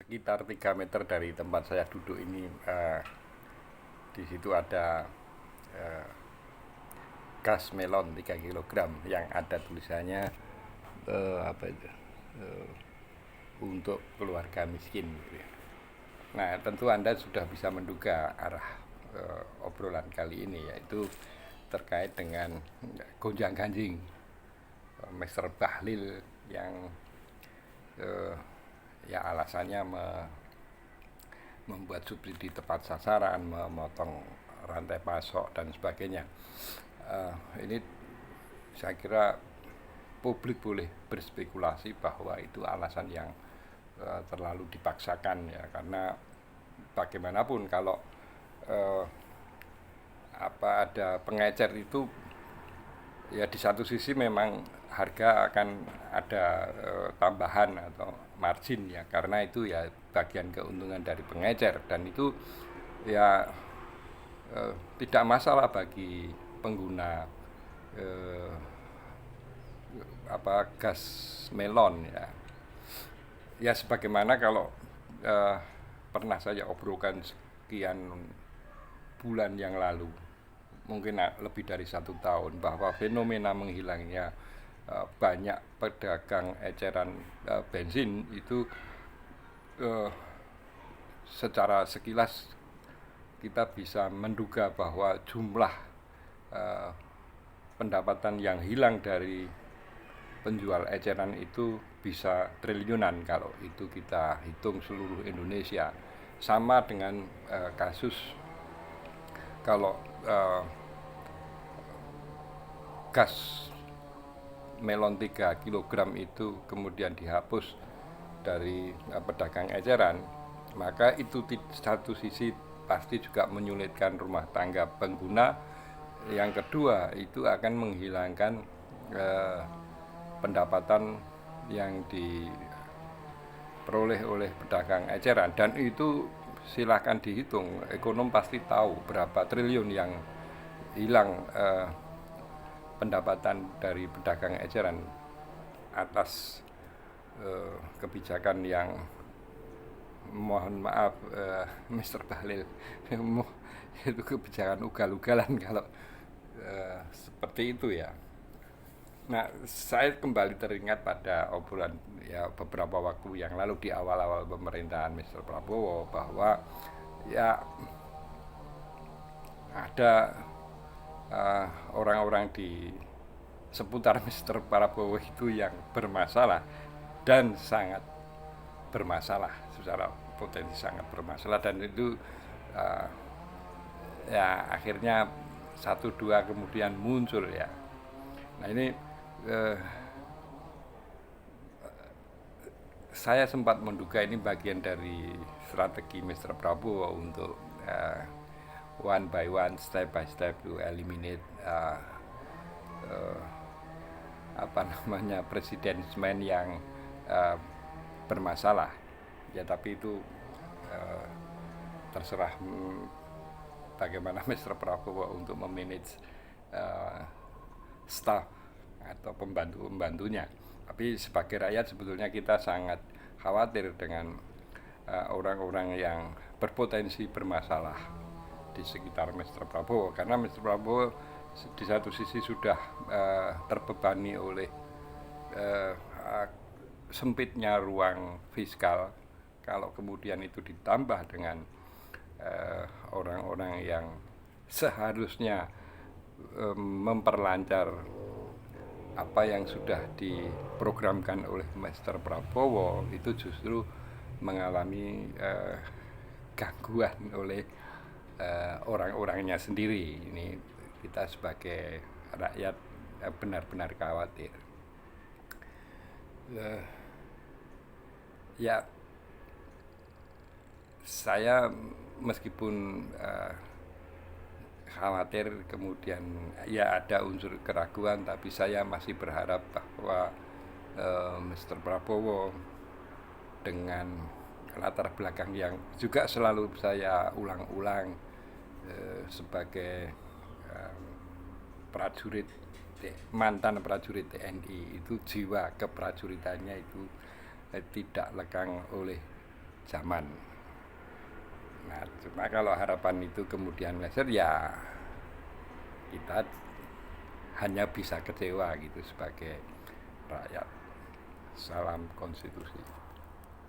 sekitar 3 meter dari tempat saya duduk ini, di situ ada eh, gas melon 3 kilogram yang ada tulisannya apa itu, eh, untuk keluarga miskin gitu ya. Nah, tentu Anda sudah bisa menduga arah obrolan kali ini, yaitu terkait dengan gonjang-ganjing Mr. Bahlil yang eh, ya alasannya membuat subsidi tepat sasaran, memotong rantai pasok dan sebagainya. Ini saya kira publik boleh berspekulasi bahwa itu alasan yang terlalu dipaksakan ya, karena bagaimanapun kalau uh, ada pengecer itu, ya di satu sisi memang harga akan ada tambahan atau margin ya, karena itu ya bagian keuntungan dari pengecer, dan itu ya tidak masalah bagi pengguna eh, gas melon ya. Ya sebagaimana kalau eh, pernah saya obrolkan sekian bulan yang lalu, mungkin lebih dari 1 tahun, bahwa fenomena menghilangnya banyak pedagang eceran bensin itu, eh, secara sekilas kita bisa menduga bahwa jumlah eh, pendapatan yang hilang dari penjual eceran itu bisa triliunan kalau itu kita hitung seluruh Indonesia. Sama dengan kasus kalau gas melon 3 kilogram itu kemudian dihapus dari pedagang eceran, maka itu di satu sisi pasti juga menyulitkan rumah tangga pengguna. Yang kedua, itu akan menghilangkan eh, pendapatan yang diperoleh oleh pedagang eceran, dan itu silahkan dihitung, ekonom pasti tahu berapa triliun yang hilang pendapatan dari pedagang eceran atas kebijakan yang, mohon maaf Mr. Bahlil, itu kebijakan ugal-ugalan kalau seperti itu ya. Nah, saya kembali teringat pada obrolan ya beberapa waktu yang lalu di awal-awal pemerintahan Mr. Prabowo, bahwa ya ada orang-orang di seputar Mr. Prabowo itu yang bermasalah dan sangat bermasalah, secara potensi sangat bermasalah, dan itu uh, ya akhirnya satu dua kemudian muncul ya. Nah ini uh, saya sempat menduga ini bagian dari strategi Mr. Prabowo untuk one by one, step by step to eliminate uh, presidensimen yang uh, bermasalah ya. Tapi itu uh, terserah bagaimana Mr. Prabowo untuk memanage uh, staff atau pembantu-pembantunya. Tapi sebagai rakyat sebetulnya kita sangat khawatir dengan orang-orang yang berpotensi bermasalah di sekitar Mr. Prabowo, karena Mr. Prabowo di satu sisi sudah terbebani oleh sempitnya ruang fiskal. Kalau kemudian itu ditambah dengan orang-orang yang seharusnya memperlancar apa yang sudah diprogramkan oleh Mr. Prabowo, itu justru mengalami gangguan oleh orang-orangnya sendiri. Ini kita sebagai rakyat benar-benar khawatir. Ya, saya meskipun khawatir, kemudian ya ada unsur keraguan, tapi saya masih berharap bahwa Mr. Prabowo dengan latar belakang yang juga selalu saya ulang-ulang sebagai prajurit, mantan prajurit TNI, itu jiwa keprajuritannya itu tidak lekang oleh zaman. Nah, cuma kalau harapan itu kemudian meleset, ya kita hanya bisa kecewa gitu sebagai rakyat. Salam konstitusi.